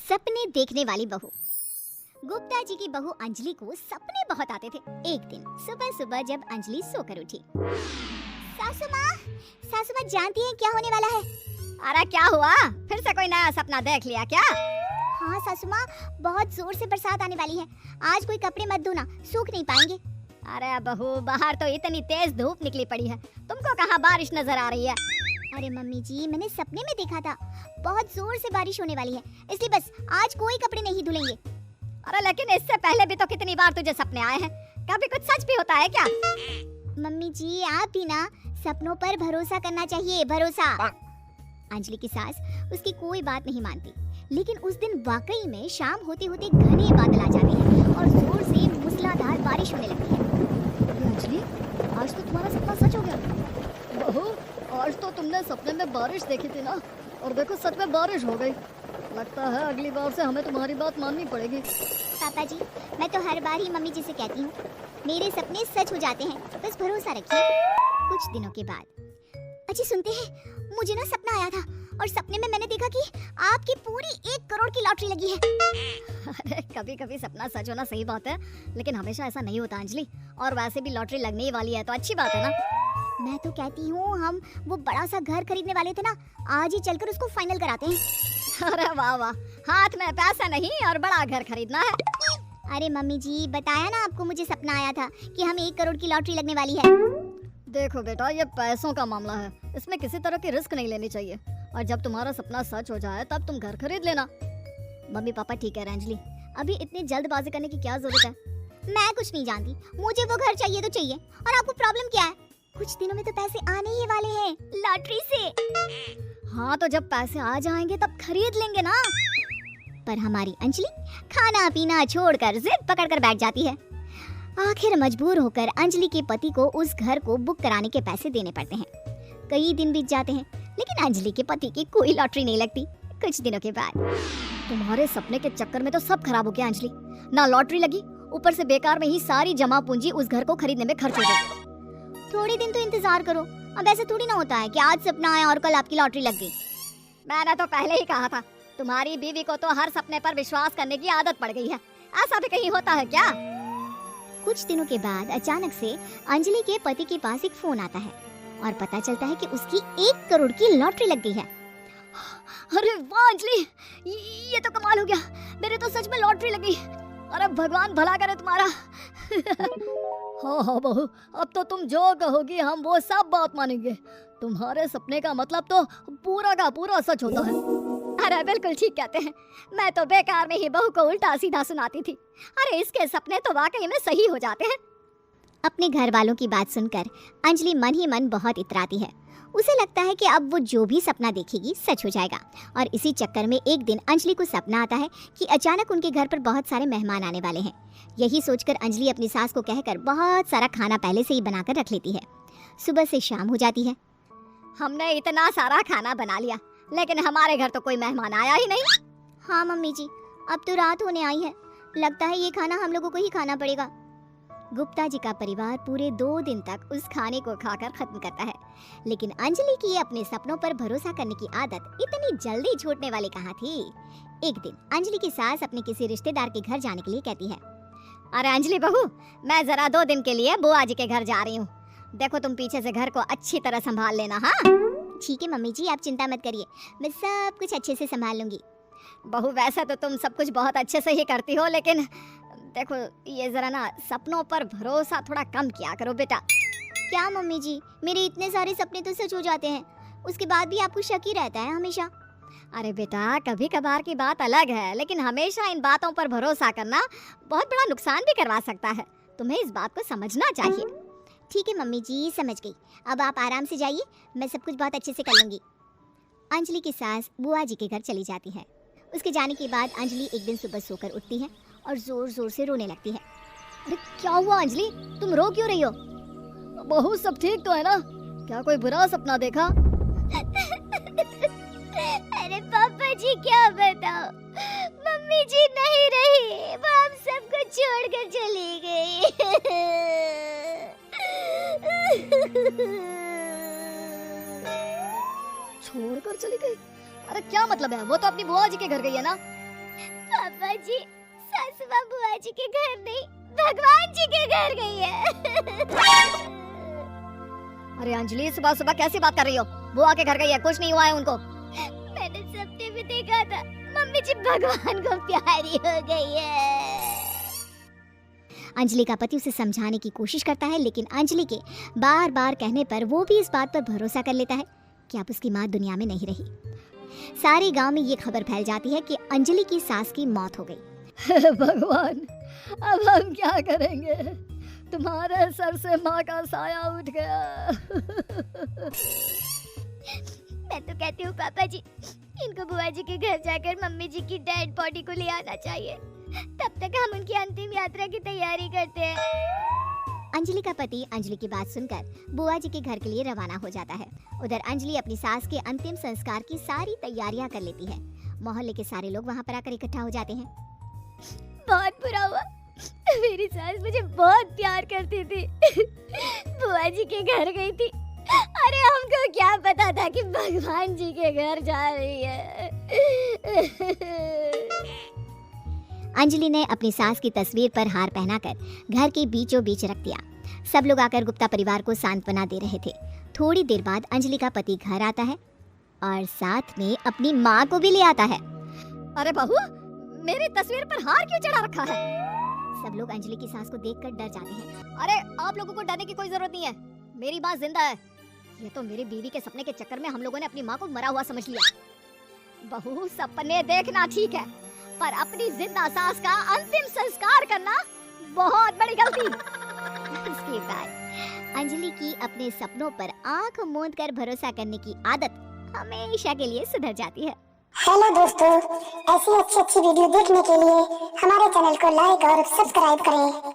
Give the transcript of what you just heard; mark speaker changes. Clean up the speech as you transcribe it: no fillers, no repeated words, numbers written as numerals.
Speaker 1: सपने देखने वाली बहू। गुप्ता जी की बहू अंजलि को सपने बहुत आते थे। एक दिन सुबह सुबह जब अंजलि सोकर उठी, सासू माँ जानती हैं क्या होने वाला है?
Speaker 2: अरे क्या हुआ, फिर से कोई नया सपना देख लिया क्या?
Speaker 1: हाँ सासू माँ, बहुत जोर से बरसात आने वाली है। आज कोई कपड़े मत धोना, सूख नहीं पाएंगे।
Speaker 2: अरे बहू, बाहर तो इतनी तेज धूप निकली पड़ी है, तुमको कहाँ बारिश नजर आ रही है?
Speaker 1: अरे मम्मी जी, मैंने सपने में देखा था बहुत जोर से बारिश होने वाली है, इसलिए बस आज कोई कपड़े नहीं धुलेंगे।
Speaker 2: अरे लेकिन इससे पहले भी तो कितनी बार तुझे सपने आए हैं, कभी कुछ सच भी होता है क्या?
Speaker 1: मम्मी जी, आप भी ना सपनों पर भरोसा करना चाहिए, भरोसा। अंजलि की सास उसकी कोई बात नहीं मानती, लेकिन उस दिन वाकई में शाम होते होते घने बादल आ जाते हैं और जोर से मूसलाधार बारिश होने लगती है।
Speaker 2: अंजलि, आज तो तुम्हारा सपना सच हो गया। बहू, आज तो तुमने सपने में बारिश देखी थी ना, और देखो सच में बारिश हो गई। लगता है अगली बार से हमें तुम्हारी बात माननी पड़ेगी।
Speaker 1: पापा जी, मैं तो हर बार ही मम्मी जी से कहती हूँ, मेरे सपने सच हो जाते हैं, बस भरोसा रखिए। कुछ दिनों के बाद, अजी सुनते हैं, मुझे ना सपना आया था और सपने में मैंने देखा कि आपकी पूरी 1 करोड़ की लॉटरी लगी है।
Speaker 2: अरे कभी कभी सपना सच होना सही बात है, लेकिन हमेशा ऐसा नहीं होता अंजलि। और वैसे भी लॉटरी लगने ही वाली है तो अच्छी बात है ना।
Speaker 1: मैं तो कहती हूँ, हम वो बड़ा सा घर खरीदने वाले थे ना, आज ही चलकर उसको फाइनल कराते हैं।
Speaker 2: अरे वाह वाह, हाथ में पैसा नहीं और बड़ा घर खरीदना है।
Speaker 1: अरे मम्मी जी, बताया ना आपको, मुझे सपना आया था कि हमें 1 करोड़ की लॉटरी लगने वाली है।
Speaker 2: देखो बेटा, ये पैसों का मामला है, इसमें किसी तरह की रिस्क नहीं लेनी चाहिए। और जब तुम्हारा सपना सच हो जाए तब तुम घर खरीद लेना।
Speaker 1: मम्मी पापा ठीक है अंजलि, अभी इतनी जल्दबाजी करने की क्या जरूरत है? मैं कुछ नहीं जानती, मुझे वो घर चाहिए तो चाहिए। और आपको प्रॉब्लम क्या है? कुछ दिनों में तो पैसे आने ही वाले हैं लॉटरी से।
Speaker 2: हाँ तो जब पैसे आ जाएंगे तब खरीद लेंगे ना।
Speaker 1: पर हमारी अंजलि खाना पीना छोड़कर जिद पकड़कर बैठ जाती है। आखिर मजबूर होकर अंजलि के पति को उस घर को बुक कराने के पैसे देने पड़ते हैं। कई दिन बीत जाते हैं, लेकिन अंजलि के पति की कोई लॉटरी नहीं लगती। कुछ दिनों के बाद,
Speaker 2: तुम्हारे सपने के चक्कर में तो सब खराब हो गया अंजलि। ना लॉटरी लगी, ऊपर से बेकार में ही सारी जमा पूंजी उस घर को खरीदने में खर्च हो गई।
Speaker 1: थोड़ी दिन तो इंतजार करो, अब ऐसा थोड़ी ना होता है कि आज सपना आया और कल आपकी लॉटरी लग गई।
Speaker 2: मैंने तो पहले ही कहा था, तुम्हारी बीवी को तो हर सपने पर विश्वास करने की आदत पड़ गई है। ऐसा भी कहीं होता है क्या?
Speaker 1: कुछ दिनों के बाद अचानक से अंजलि के पति के पास एक फोन आता है और पता चलता है कि उसकी 1 करोड़ की लॉटरी लग गई है।
Speaker 2: अरे वाह अंजलि, ये तो कमाल हो गया, मेरे तो सच में लॉटरी लगी। अरे भगवान भला करे तुम्हारा। हाँ हाँ बहू, अब तो तुम जो कहोगी हम वो सब बात मानेंगे। तुम्हारे सपने का मतलब तो पूरा का पूरा सच होता है। अरे बिल्कुल ठीक कहते हैं, मैं तो बेकार में ही बहू को उल्टा सीधा सुनाती थी। अरे इसके सपने तो वाकई में सही हो जाते हैं।
Speaker 1: अपने घर वालों की बात सुनकर अंजलि मन ही मन बहुत इतराती है। उसे लगता है कि अब वो जो भी सपना देखेगी सच हो जाएगा। और इसी चक्कर में एक दिन अंजलि को सपना आता है कि अचानक उनके घर पर बहुत सारे मेहमान आने वाले हैं। यही सोचकर अंजलि अपनी सास को कहकर बहुत सारा खाना पहले से ही बनाकर रख लेती है। सुबह से शाम हो जाती है।
Speaker 2: हमने इतना सारा खाना बना लिया, लेकिन हमारे घर तो कोई मेहमान आया ही नहीं।
Speaker 1: हाँ मम्मी जी, अब तो रात होने आई है, लगता है ये खाना हम लोगों को ही खाना पड़ेगा। गुप्ता जी का परिवार पूरे 2 दिन तक उस खाने को खाकर खत्म करता है, लेकिन अंजलि की अपने सपनों पर भरोसा करने की आदत इतनी जल्दी छूटने वाली कहाँ थी। एक दिन अंजलि की सास अपने किसी रिश्तेदार के घर जाने के लिए कहती है,
Speaker 2: अरे अंजलि बहू, मैं जरा 2 दिन के लिए बुआ जी के घर जा रही हूँ। देखो तुम पीछे से घर को अच्छी तरह संभाल लेना। हाँ
Speaker 1: ठीक है मम्मी जी, आप चिंता मत करिए, मैं सब कुछ अच्छे से संभाल लूंगी।
Speaker 2: बहू, वैसे तो तुम सब कुछ बहुत अच्छे से ही करती हो, लेकिन देखो ये जरा ना सपनों पर भरोसा थोड़ा कम किया करो बेटा।
Speaker 1: क्या मम्मी जी, मेरे इतने सारे सपने तो सच हो जाते हैं, उसके बाद भी आपको शक ही रहता है हमेशा।
Speaker 2: अरे बेटा, कभी कभार की बात अलग है, लेकिन हमेशा इन बातों पर भरोसा करना बहुत बड़ा नुकसान भी करवा सकता है। तुम्हें इस बात को समझना चाहिए।
Speaker 1: ठीक है मम्मी जी, समझ गई, अब आप आराम से जाइए, मैं सब कुछ बहुत अच्छे से कर लूंगी। अंजलि की सास बुआ जी के घर चली जाती है। उसके जाने के बाद अंजलि एक दिन सुबह सोकर उठती है और जोर जोर से रोने लगती है।
Speaker 2: अरे क्या हुआ अंजलि, तुम रो क्यों रही हो? बहू सब ठीक तो है ना? क्या कोई बुरा सपना देखा?
Speaker 1: अरे पापा जी क्या बताओ, मम्मी जी नहीं रही, वो हम सबको छोड़कर चली गई।
Speaker 2: छोड़कर चली गई? अरे क्या मतलब है, वो तो अपनी बुआ जी के घर गई है ना।
Speaker 1: पापा जी, सासू माँ बुआ जी के घर नहीं, भगवान जी के घर गई है।
Speaker 2: अरे अंजलि, सुबह सुबह कैसी बात कर रही हो? बुआ के घर गई है, कुछ नहीं हुआ है उनको।
Speaker 1: मैंने सपने में देखा था, मम्मी जी भगवान को प्यारी हो गई है। अंजलि का पति उसे समझाने की कोशिश करता है, लेकिन अंजलि के बार बार कहने पर वो भी इस बात पर भरोसा कर लेता है कि अब उसकी माँ दुनिया में नहीं रही। सारे गांव में ये खबर फैल जाती है कि अंजलि की सास की मौत हो गई।
Speaker 2: भगवान, अब हम क्या करेंगे? तुम्हारे सर से माँ का साया उठ गया।
Speaker 1: मैं तो कहती हूँ पापा जी, इनको बुआ जी के घर जाकर मम्मी जी की डेड बॉडी को ले आना चाहिए, तब तक हम उनकी अंतिम यात्रा की तैयारी करते हैं। अंजलि का पति अंजलि की बात सुनकर बुआ जी के घर के लिए रवाना हो जाता है। उधर अंजलि अपनी सास के अंतिम संस्कार की सारी तैयारियां कर लेती है। मोहल्ले के सारे लोग वहां पर आकर इकट्ठा हो जाते हैं। बहुत बुरा हुआ, मेरी सास मुझे बहुत प्यार करती थी, बुआ जी के घर गई थी। अरे हमको क्या पता था कि भगवान जी के घर जा रही है। अंजलि ने अपनी सास की तस्वीर पर हार पहनाकर घर के बीचों बीच रख दिया। सब लोग आकर गुप्ता परिवार को सांत्वना दे रहे थे। थोड़ी देर बाद अंजलि का पति घर आता है और साथ में अपनी माँ को भी ले आता है।
Speaker 2: अरे बहू, मेरी तस्वीर पर हार क्यों चढ़ा रखा है?
Speaker 1: सब लोग अंजलि की सास को देखकर डर जाते हैं।
Speaker 2: अरे आप लोगों को डरने की कोई जरूरत नहीं है, मेरी माँ जिंदा है। ये तो मेरी बीवी के सपने के चक्कर में हम लोगों ने अपनी माँ को मरा हुआ समझ लिया। बहू, सपने देखना ठीक है, पर अपनी जिंदा सास का अंतिम संस्कार करना बहुत बड़ी गलती।
Speaker 1: उसके बाद अंजलि की अपने सपनों पर आंख मूंद कर भरोसा करने की आदत हमेशा के लिए सुधर जाती है।
Speaker 3: हेलो दोस्तों, ऐसी अच्छी वीडियो देखने के लिए हमारे चैनल को लाइक और सब्सक्राइब करें।